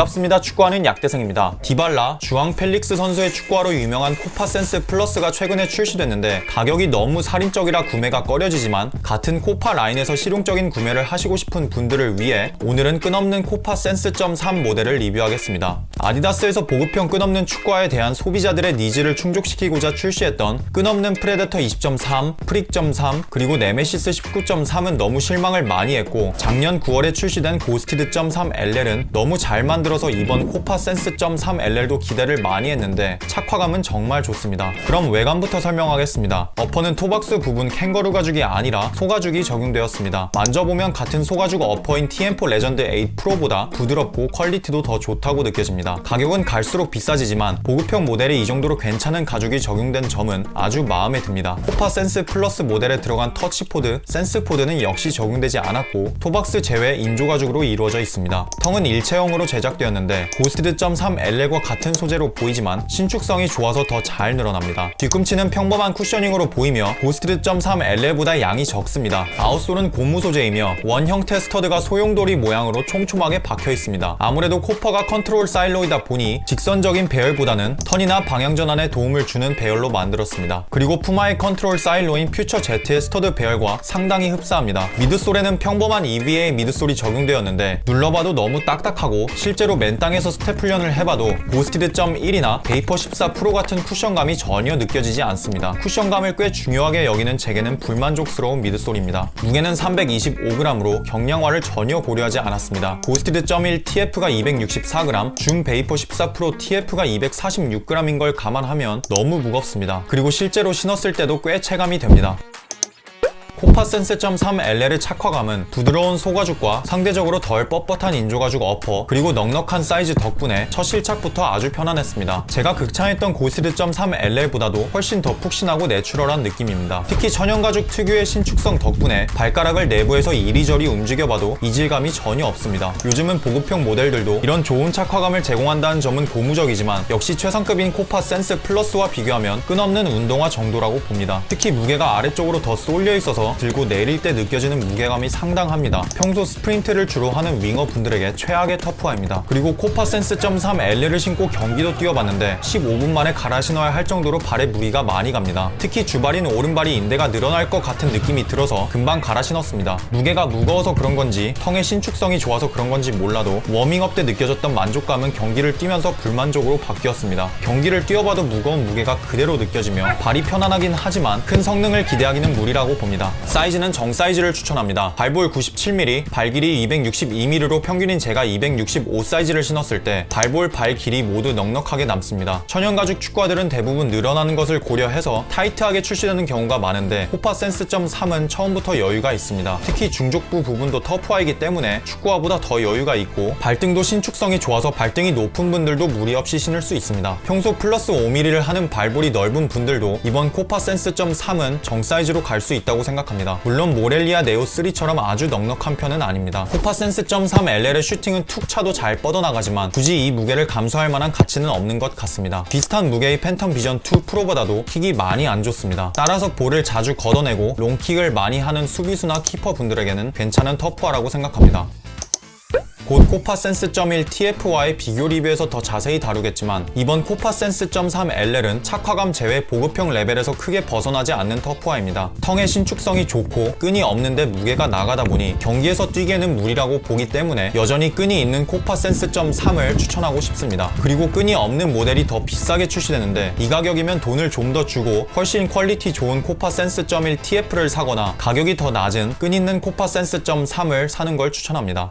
반갑습니다. 축구하는 약대생입니다. 디발라, 주앙 펠릭스 선수의 축구화로 유명한 코파센스 플러스가 최근에 출시됐는데 가격이 너무 살인적이라 구매가 꺼려지지만 같은 코파 라인에서 실용적인 구매를 하시고 싶은 분들을 위해 오늘은 끈없는 코파센스 3 모델을 리뷰하겠습니다. 아디다스에서 보급형 끈없는 축구화에 대한 소비자들의 니즈를 충족시키고자 출시했던 끈없는 프레데터 20.3, 프릭.3, 그리고 네메시스 19.3은 너무 실망을 많이 했고 작년 9월에 출시된 고스티드 3 LL은 너무 잘 만들어서 이번 코파센스 3 LL도 기대를 많이 했는데 착화감은 정말 좋습니다. 그럼 외관부터 설명하겠습니다. 어퍼는 토박스 부분 캥거루 가죽이 아니라 소가죽이 적용되었습니다. 만져보면 같은 소가죽 어퍼인 TM4 레전드 8 프로보다 부드럽고 퀄리티도 더 좋다고 느껴집니다. 가격은 갈수록 비싸지지만 보급형 모델이 이 정도로 괜찮은 가죽이 적용된 점은 아주 마음에 듭니다. 코파센스 플러스 모델에 들어간 터치포드, 센스포드는 역시 적용되지 않았고 토박스 제외 인조 가죽으로 이루어져 있습니다. 텅은 일체형으로 제작되었는데 고스티드 3 LL과 같은 소재로 보이지만 신축성이 좋아서 더 잘 늘어납니다. 뒤꿈치는 평범한 쿠셔닝으로 보이며 고스티드 3 LL보다 양이 적습니다. 아웃솔은 고무 소재이며 원 형태 스터드가 소용돌이 모양으로 촘촘하게 박혀 있습니다. 아무래도 코퍼가 컨트롤 사일로이다 보니 직선적인 배열보다는 턴이나 방향 전환에 도움을 주는 배열로 만들었습니다. 그리고 푸마의 컨트롤 사일로인 퓨처 Z의 스터드 배열과 상당히 흡사합니다. 미드솔에는 평범한 EVA 미드솔이 적용되었는데 눌러봐도 너무 딱딱하고 실제로 맨땅에서 스텝 훈련을 해봐도 고스티드 1이나 베이퍼 14 프로 같은 쿠션감이 전혀 느껴지지 않습니다. 쿠션감을 꽤 중요하게 여기는 제게는 불만족스러운 미드솔입니다. 무게는 325g으로 경량화를 전혀 고려하지 않았습니다. 고스티드 1 TF가 264g, 줌 베이퍼 14 프로 TF가 246g인 걸 감안하면 너무 무겁습니다. 그리고 실제로 신었을 때도 꽤 체감이 됩니다. 코파센스 3 LL의 착화감은 부드러운 소가죽과 상대적으로 덜 뻣뻣한 인조가죽 어퍼 그리고 넉넉한 사이즈 덕분에 첫 실착부터 아주 편안했습니다. 제가 극찬했던 고스티드 3 LL보다도 훨씬 더 푹신하고 내추럴한 느낌입니다. 특히 천연가죽 특유의 신축성 덕분에 발가락을 내부에서 이리저리 움직여봐도 이질감이 전혀 없습니다. 요즘은 보급형 모델들도 이런 좋은 착화감을 제공한다는 점은 고무적이지만 역시 최상급인 코파센스 플러스와 비교하면 끈없는 운동화 정도라고 봅니다. 특히 무게가 아래쪽으로 더 쏠려 있어서 들고 내릴 때 느껴지는 무게감이 상당합니다. 평소 스프린트를 주로 하는 윙어 분들에게 최악의 터프화입니다. 그리고 코파센스 3 LL을 신고 경기도 뛰어봤는데 15분 만에 갈아 신어야 할 정도로 발에 무리가 많이 갑니다. 특히 주발인 오른발이 인대가 늘어날 것 같은 느낌이 들어서 금방 갈아 신었습니다. 무게가 무거워서 그런 건지 텅의 신축성이 좋아서 그런 건지 몰라도 워밍업 때 느껴졌던 만족감은 경기를 뛰면서 불만족으로 바뀌었습니다. 경기를 뛰어봐도 무거운 무게가 그대로 느껴지며 발이 편안하긴 하지만 큰 성능을 기대하기는 무리라고 봅니다. 사이즈는 정 사이즈를 추천합니다. 발볼 97mm, 발 길이 262mm로 평균인 제가 265 사이즈를 신었을 때 발볼, 발 길이 모두 넉넉하게 남습니다. 천연가죽 축구화들은 대부분 늘어나는 것을 고려해서 타이트하게 출시되는 경우가 많은데 코파센스 3은 처음부터 여유가 있습니다. 특히 중족부 부분도 터프화이기 때문에 축구화보다 더 여유가 있고 발등도 신축성이 좋아서 발등이 높은 분들도 무리 없이 신을 수 있습니다. 평소 플러스 5mm를 하는 발볼이 넓은 분들도 이번 코파센스 3은 정 사이즈로 갈 수 있다고 생각합니다. 물론 모렐리아 네오 3처럼 아주 넉넉한 편은 아닙니다. 코파센스 3 LL의 슈팅은 툭 차도 잘 뻗어나가지만 굳이 이 무게를 감수할 만한 가치는 없는 것 같습니다. 비슷한 무게의 팬텀 비전 2 프로보다도 킥이 많이 안 좋습니다. 따라서 볼을 자주 걷어내고 롱킥을 많이 하는 수비수나 키퍼 분들에게는 괜찮은 터프화라고 생각합니다. 곧 코파센스 1 TF와의 비교 리뷰에서 더 자세히 다루겠지만 이번 코파센스 3 LL은 착화감 제외 보급형 레벨에서 크게 벗어나지 않는 터프화입니다. 텅의 신축성이 좋고 끈이 없는데 무게가 나가다 보니 경기에서 뛰기에는 무리라고 보기 때문에 여전히 끈이 있는 코파센스 3을 추천하고 싶습니다. 그리고 끈이 없는 모델이 더 비싸게 출시되는데 이 가격이면 돈을 좀 더 주고 훨씬 퀄리티 좋은 코파센스 1 TF를 사거나 가격이 더 낮은 끈 있는 코파센스 3을 사는 걸 추천합니다.